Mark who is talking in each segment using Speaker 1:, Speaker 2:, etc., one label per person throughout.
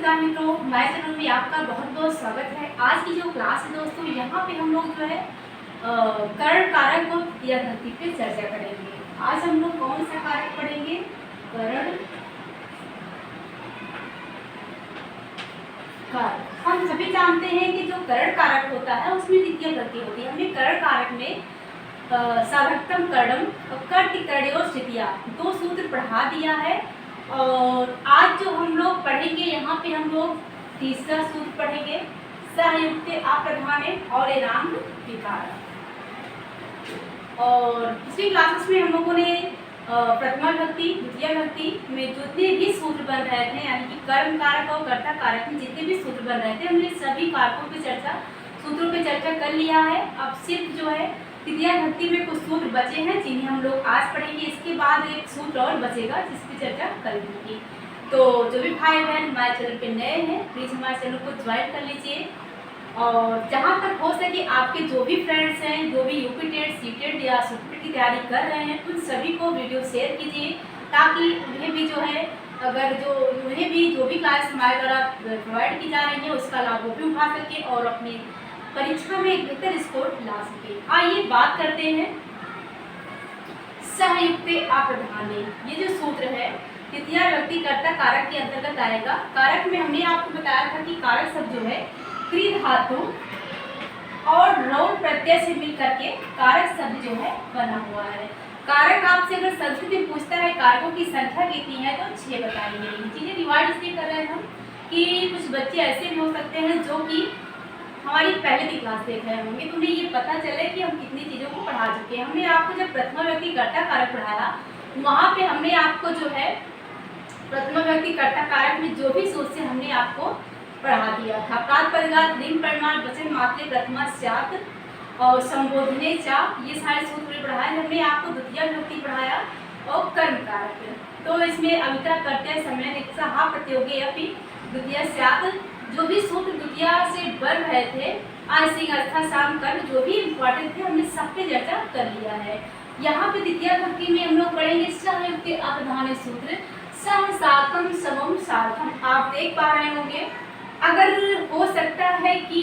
Speaker 1: नमस्कार मित्रों, हमारे चैनल में आपका बहुत बहुत स्वागत है। आज की जो क्लास है दोस्तों, यहाँ पे हम लोग जो है कर्ण कारक और क्रिया धरती पे चर्चा करेंगे। आज हम लोग कौन सा कारक पढ़ेंगे? कर्ण कारक। हम सभी जानते हैं कि जो कर्ण कारक होता है उसमें द्वितीय वृद्धि होती है। हमने कर्ण कारक में साधकतम कर्णम और कर्त कर्णयोर स्थितियां दो सूत्र पढ़ा दिया है। और आज जो हम लोग पढ़ेंगे, यहाँ पे हम लोग तीसरा सूत्र पढ़ेंगे, सहयुक्त अप्रधाने और एनांग विकार। और पिछली क्लासेस में हम लोगों ने प्रथमा विभक्ति द्वितीय विभक्ति में जितने भी सूत्र बन रहे थे, यानी कि कर्म कारक और कर्ता कारक में जितने भी सूत्र बन रहे थे, हमने सभी कारकों पे सूत्रों पे चर्चा कर लिया है। अब सिर्फ जो है तृतीया विभक्ति में कुछ सूत्र बचे हैं जिन्हें हम लोग आज पढ़ेंगे। इसके बाद एक सूत्र और बचेगा जिसकी चर्चा करेंगे। तो जो भी भाई बहन हमारे चैनल पे नए हैं, प्लीज़ हमारे चैनल को ज्वाइन कर लीजिए। और जहाँ तक हो सके आपके जो भी फ्रेंड्स हैं, जो भी यूपी टेट, सीटेट या सुपर की तैयारी कर रहे हैं, उन सभी को वीडियो शेयर कीजिए ताकि उन्हें भी जो है उन्हें भी जो भी क्लास हमारे द्वारा प्रोवाइड की जा रही है उसका लाभ वो भी उठा सके और अपनी परीक्षा में एक बेहतर स्कोर ला सके। आइए बात करते हैं सहयुक्त अप्रधाने। ये जो सूत्र है तृतीय विभक्ति कर्ता कारक के अंतर्गत आएगा। कारक में हमने आपको बताया था कि कारक शब्द जो है क्री धातु और रौन प्रत्यय से मिल करके कारक शब्द जो है बना हुआ है। कारक आपसे अगर संस्कृत में पूछता है कारकों की संख्या कितनी है तो 6 बताएंगे। ये चीजें डिवाइड इसलिए कर रहे हैं हम कि कुछ बच्चे ऐसे भी हो सकते हैं जो कि हमारी पहले की क्लास देख रहे होंगे, तो उन्हें ये पता चले कि हम कितनी चीज़ों को पढ़ा चुके हैं। हमने आपको जब प्रथमा विभक्ति कर्ता कारक पढ़ाया, वहाँ पे हमने आपको जो है प्रथमा विभक्ति कर्ता कारक में जो भी सूत्र से हमने आपको पढ़ा दिया था। प्रातपदिगात, लिंग, परिमाण, वचन, मात्रे, प्रथमा, स्यात् और संबोधने चा, ये सारे सूत्र पढ़ाए। हमने आपको द्वितीय विभक्ति पढ़ाया और कर्म कारक, तो इसमें अविता, प्रत्यय, समय, रिक्सा, हा, प्रतियोगी, अपि, द्वितीय, स्यात्, जो भी सूत्र द्वितीय से बन रहे थे, आंशिक, अर्था, साम, कर्म, जो भी इम्पोर्टेंट थे हमने सब पे चर्चा कर लिया है। यहाँ पे द्वितीय विभक्ति में हम लोग पढ़ेंगे सहयुक्त अप्रधान सूत्र, सह, साकम, समम, सार्थम। आप देख पा रहे होंगे, अगर हो सकता है कि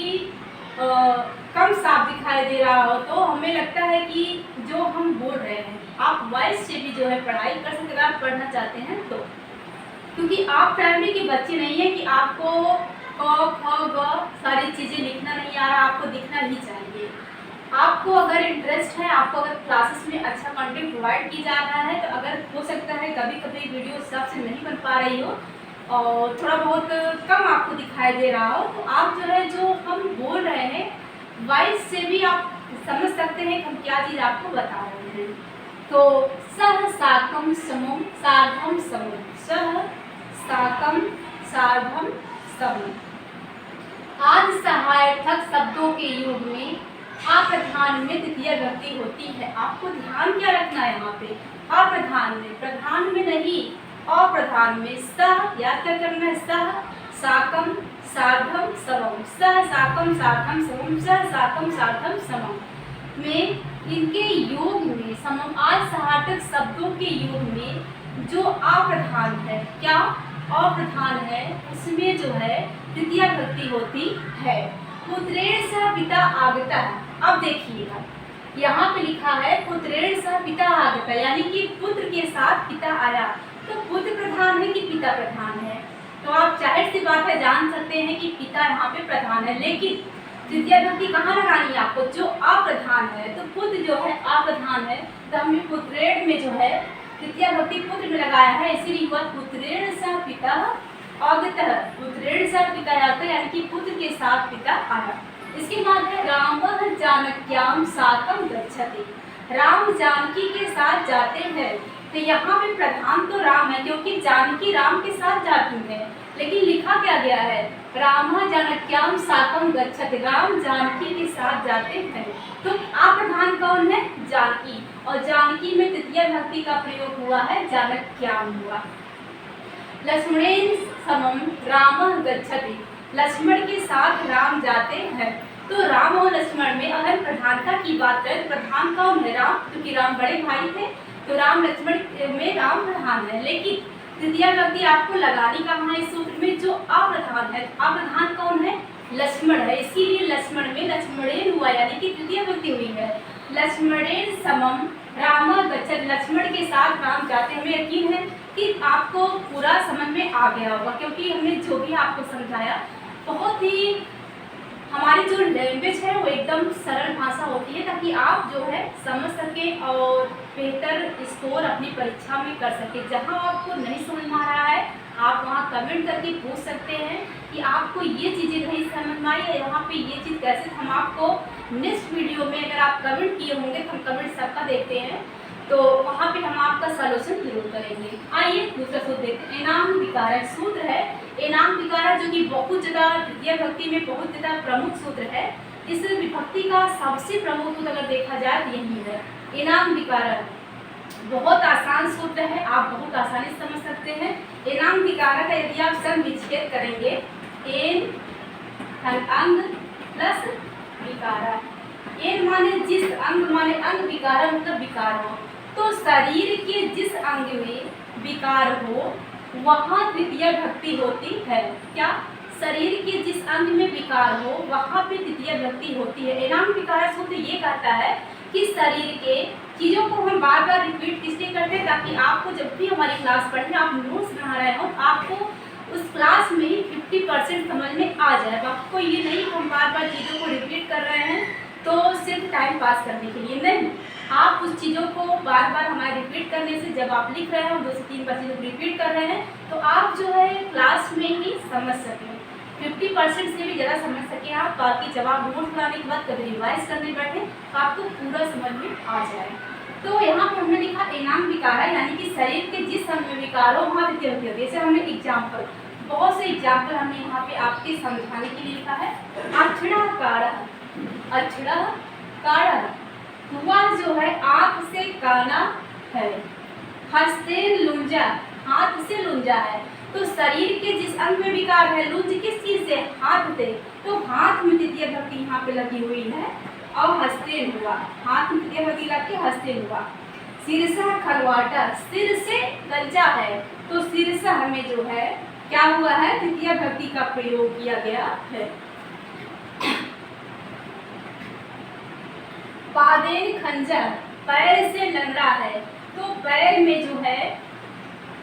Speaker 1: कम साफ दिखाई दे रहा हो तो हमें लगता है कि जो हम बोल रहे हैं आप वॉइस से भी जो है पढ़ाई कर सकते हैं, आप पढ़ना चाहते हैं तो, क्योंकि आप प्राइमरी के बच्चे नहीं है कि आपको क, ख, ग सारी चीज़ें लिखना नहीं आ रहा, आपको दिखना ही चाहिए। आपको अगर इंटरेस्ट है, आपको अगर क्लासेस में अच्छा कंटेंट प्रोवाइड किया जा रहा है, तो अगर हो सकता है कभी कभी वीडियो हिसाब से नहीं बन पा रही हो और थोड़ा बहुत कम आपको दिखाई दे रहा हो, तो आप जो है जो हम बोल रहे हैं वॉइस से भी आप समझ सकते हैं कि हम क्या चीज़ आपको बता रहे हैं। तो सह, साकम, समम, सार्धम, समम, सह, साकम, सार्धम, समम। आदि सहायर्थक शब्दों के युग में अप्रधान में द्वितीय विभक्ति होती है। आपको ध्यान क्या रखना है यहाँ पे? अप्रधान में, प्रधान में नहीं, अप्रधान में। सह याद क्या करना है? सह, साकम, सार्धम, समम, सह, साकम, सार्धम, समम, सह, साकम, सार्धम, समम में इनके योग में समम आदि सहायर्थक शब्दों के योग में जो अप्रधान है, क्या अप्रधान है, उसमें जो है द्वितीय विभक्ति होती है। पुत्रेण सह पिता आगता। अब देखिएगा यहाँ पे लिखा है पुत्रेण सह पिता आगता, यानी कि पुत्र के साथ पिता आया। तो पुत्र प्रधान है कि पिता प्रधान है? तो आप जाहिर सी बात है जान सकते हैं कि पिता यहाँ पे प्रधान है, लेकिन द्वितीय विभक्ति कहाँ लगानी है आपको? जो अप्रधान है। तो पुत्र जो है अप्रधान है, तो हमने पुत्रेण में जो है द्वितीय विभक्ति पुत्र में लगाया है, इसीलिए हुआ पुत्रेण सह पिता आगतः। पुत्रेण सह पिता आगतः, यानी कि पुत्र के साथ पिता आया। इसके बाद है रामः जानक्याम साकं गच्छति। राम जानकी के साथ जाते हैं। तो यहाँ पे प्रधान तो राम है क्योंकि जानकी राम के साथ जाती है, लेकिन लिखा क्या गया है? रामः जानक्याम साकं गच्छति, राम जानकी के साथ जाते हैं। तो अप्रधान कौन है? जानकी, और जानकी में तृतीय विभक्ति का प्रयोग हुआ है, जानक्याम हुआ। लक्ष्मणेन समम रामः गच्छति, लक्ष्मण के साथ राम जाते हैं। तो राम और लक्ष्मण में अगर प्रधानता की बात करें, प्रधान कौन है? राम, क्योंकि राम बड़े भाई थे, तो राम लक्ष्मण में राम प्रधान है। लेकिन तृतीय व्यक्ति आपको लगाने का है इस सूत्र में जो अप्रधान है। अप्रधान कौन है? लक्ष्मण है, इसीलिए लक्ष्मण में लक्ष्मणेन हुआ, यानी कि तृतीय व्यक्ति हुई है। लक्ष्मणेन समम राम गच्छति, लक्ष्मण के साथ राम जाते। हमें यकीन है कि आपको पूरा समझ में आ गया होगा, क्योंकि हमने जो भी आपको समझाया बहुत ही, हमारी जो लैंग्वेज है वो एकदम सरल भाषा होती है, ताकि आप जो है समझ सकें और बेहतर स्कोर अपनी परीक्षा में कर सकें। जहां आपको नहीं समझ में आ रहा है आप वहां कमेंट करके पूछ सकते हैं कि आपको ये चीज़ें नहीं समझ में आई है, यहाँ पे ये चीज़ कैसे। हम आपको नेक्स्ट वीडियो में, अगर आप कमेंट किए होंगे तो हम कमेंट सबका देखते हैं, तो वहाँ पे हम आपका सॉल्यूशन जरूर करेंगे। आइए दूसरा सूत्र देखते हैं। एनाम विकारक सूत्र है, एनाम विकारक जो कि बहुत ज़्यादा तृतीय विभक्ति में बहुत ज़्यादा प्रमुख सूत्र है। इस विभक्ति का सबसे प्रमुख सूत्र अगर देखा जाए तो यही है, एनाम विकारक। बहुत आसान सूत्र है, आप बहुत आसानी से समझ सकते हैं। एनाम विकारक है, यदि आप सम विच्छेद करेंगे, एन अंग प्लस विकारक, एन माने जिस, अंग माने अंग, विकारक मतलब विकार हो। तो शरीर के जिस अंग में विकार हो वहाँ तृतीय विभक्ति होती है। क्या? शरीर के जिस अंग में विकार हो वहाँ पे तृतीय विभक्ति होती है। एनाम विकारक सूत्र ये कहता है कि शरीर के चीज़ों को हम बार बार रिपीट इसलिए करते हैं ताकि आपको जब भी हमारी क्लास पढ़े, आप नोट्स बना रहे हो, आपको उस क्लास में ही 50% समझ में आ जाए। आपको ये नहीं कि हम बार बार चीज़ों को रिपीट कर रहे हैं तो सिर्फ टाइम पास करने के लिए, नहीं। आप उस चीज़ों को बार बार हमारे रिपीट करने से, जब आप लिख रहे हो 2 से 3 बार चीज़ों को रिपीट कर रहे हैं, तो आप जो है क्लास में ही समझ सकें, 50% से भी ज़्यादा समझ सकें आप, ताकि जब आप नोट बनाने के बाद कभी रिवाइज करने बैठे तो आपको पूरा समझ में आ जाए। तो यहाँ पर हमने लिखा एनाम विकार है, यानी कि शरीर के जिस अंग में विकार हो वहाँ तृतीय विभक्ति होती है। जैसे हमने एग्जाम्पल, बहुत से एग्जाम्पल हमने यहाँ पे आपके समझाने के लिए लिखा है। अक्षड़ा काढ़ा, अक्षड़ा काढ़ा, हुआ जो है आँख से काना है। हस्ते लुंजा, हाथ से लुंजा है। तो शरीर के जिस अंग में विकार है, लुंज किस चीज से? हाथ से। तो हाथ में तृतीय विभक्ति यहाँ पे लगी हुई है और हस्ते हुआ, हाथ में तृतीय विभक्ति लग के हस्ते हुआ। सिरसा खलवाटा, सिर से लज्जा है, तो सिरसा हमें जो है क्या हुआ है? तृतीय विभक्ति का प्रयोग किया गया है। पादेन खंजर, पैर से लंगड़ा है, तो पैर में जो है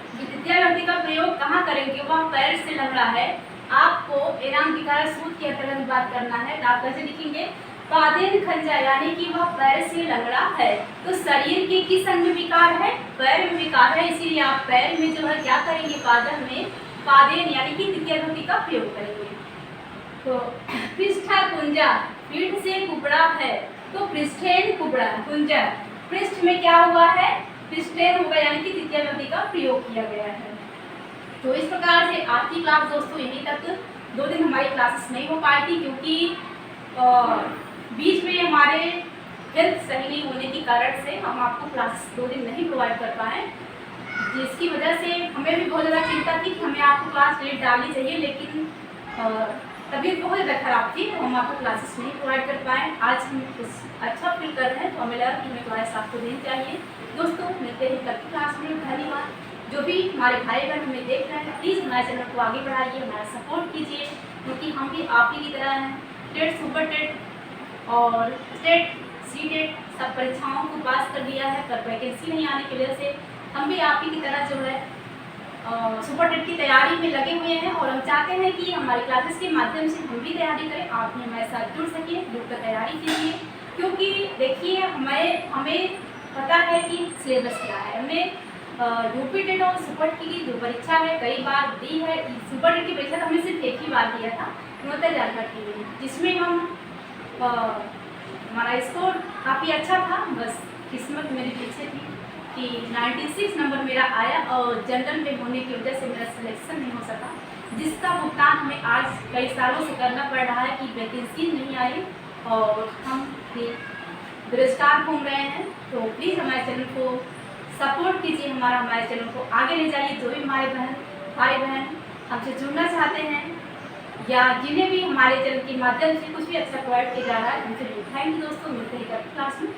Speaker 1: तृतीय विभक्ति का प्रयोग कहाँ करेंगे? वह पैर से लंगड़ा है। आपको एनाम विकारक सूत्र के अंतर्गत बात करना है, तो आप कैसे लिखेंगे? पादेन खंजर, यानी कि वह पैर से लंगड़ा है। तो शरीर के किस अंग में विकार है? पैर में विकार है, इसीलिए आप पैर में जो है क्या करेंगे? पादन में पादेन यानी कि तृतीय विभक्ति का प्रयोग करेंगे। तो पृष्ठा कुंजा, पीठ से कुबड़ा है, तो पृष्ठेन कुबड़ा, कुंजा पृष्ठ में क्या हुआ है? पृष्ठेन होगा, यानी कि तृतीय विभक्ति का प्रयोग किया गया है। तो इस प्रकार से आज की क्लास दोस्तों यहीं तक। 2 दिन हमारी क्लासेस नहीं हो पाई थी क्योंकि बीच में हमारे हेल्थ सही नहीं होने के कारण से हम आपको क्लासेस 2 दिन नहीं प्रोवाइड कर पाए, जिसकी वजह से हमें भी बहुत ज़्यादा चिंता थी कि हमें आपको क्लास लेट डालनी चाहिए, लेकिन तबीयत बहुत ज़्यादा खराब थी तो हम आपको क्लासेस नहीं प्रोवाइड कर पाए। आज हम कुछ अच्छा फील कर रहे हैं तो हमें लगा कि हमें क्लास आपको देनी चाहिए। दोस्तों मिलते हैं कल की क्लास में। धन्यवाद। जो भी हमारे भाई बहन हमें देख रहे हैं, प्लीज़ हमारे चैनल को आगे बढ़ाइए, हमारा सपोर्ट कीजिए, क्योंकि हम भी आप ही की तरह हैं। टेट, सुपर टेट और स्टेट, सी टेट सब परीक्षाओं को पास कर लिया है, पर वैकेंसी नहीं आने की वजह से हम भी आप ही की तरह जो है सुपर टेट की तैयारी में लगे हुए हैं। और हम चाहते हैं कि हमारी क्लासेस के माध्यम से हम भी तैयारी करें, आप भी हमारे साथ जुड़ सकें, जुड़कर तैयारी कीजिए। क्योंकि देखिए हमें पता है कि सिलेबस क्या है। हमने यूपी टेट और सुपर टेट की जो परीक्षा है कई बार दी है। सुपर टेट की परीक्षा तो हमने सिर्फ एक ही बार दिया था, नोता झारखंड के लिए, जिसमें हम हमारा स्कोर काफ़ी अच्छा था। बस किस्मत मेरी पीछे थी कि 96 नंबर मेरा आया और जनरल में होने की वजह से मेरा सिलेक्शन नहीं हो सका, जिसका भुगतान हमें आज कई सालों से करना पड़ रहा है कि वैकेंसी नहीं आई और हम भी बेरोजगार घूम रहे हैं। तो प्लीज़ हमारे चैनल को सपोर्ट कीजिए, हमारे चैनल को आगे ले जाइए। जो भी हमारे भाई बहन हमसे जुड़ना चाहते हैं या जिन्हें भी हमारे चैनल के माध्यम से कुछ भी अच्छा प्रोवाइड किया जा रहा है, हमसे जुड़े। थैंक यू दोस्तों, मिलते हैं कल क्लास में।